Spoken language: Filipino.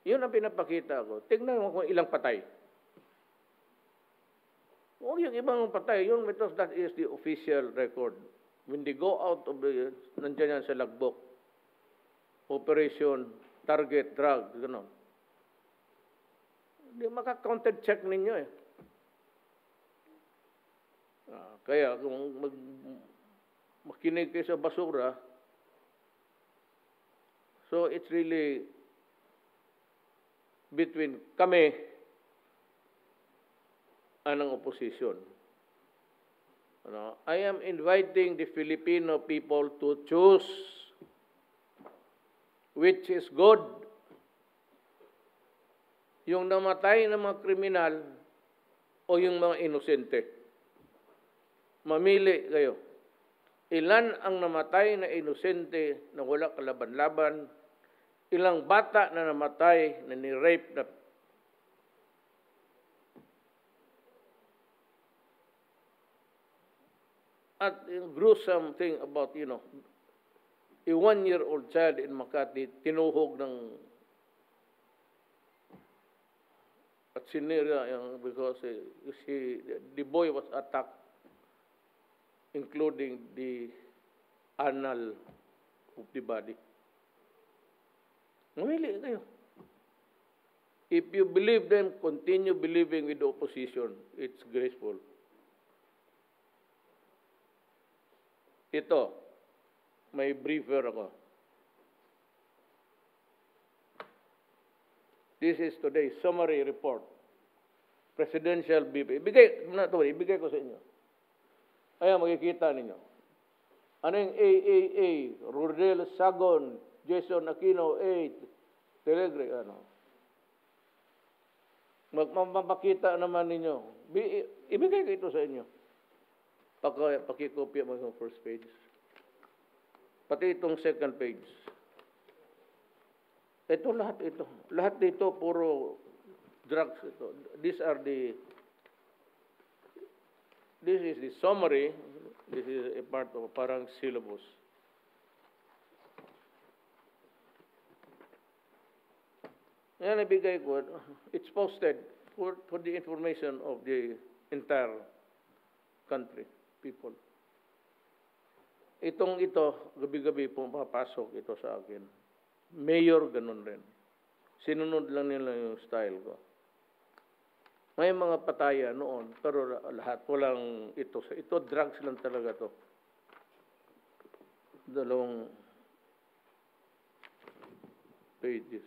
Yun ang pinapakita ko. Tingnan mo kung ilang patay. Huwag yung ibang patay. Yun, because that is the official record. When they go out of the, nandiyan yan sa logbook. Operation, target, drug, gano'n. Hindi maka-counted check ninyo eh. Kaya kung makinig kayo sa basura, so it's really between kami anong opposition. I am inviting the Filipino people to choose which is good. Yung namatay ng mga kriminal o yung mga inosente. Mamili kayo. Ilan ang namatay na inosente na wala kalaban-laban? Ilang bata na namatay na ni-rape na at yung gruesome thing about, a 1-year-old child in Makati, tinuhog ng at sinira because the boy was attacked, including the anal of the body. Mamili kayo. If you believe them, continue believing with the opposition. It's graceful. Ito, may briefer ako. This is today's summary report. Presidential BP. Ibigay ko sa inyo. Ayan, makikita ninyo. Ano yung AAA, Rodel Sagon, Jason Aquino, Telegre, Mapakita naman ninyo. Ibigay ko ito sa inyo. Pakikopya mo yung first page. Pati itong second page. Ito lahat ito. Lahat dito puro drugs ito. This is the summary. This is a part of parang syllabus. Yan ibigay ko. It's posted for the information of the entire country, people. Ito, gabi-gabi pumapasok ito sa akin. Mayor, ganun rin. Sinunod lang nila yung style ko. May mga pataya noon, pero lahat, walang ito. Ito, drugs lang talaga to. 2 pages.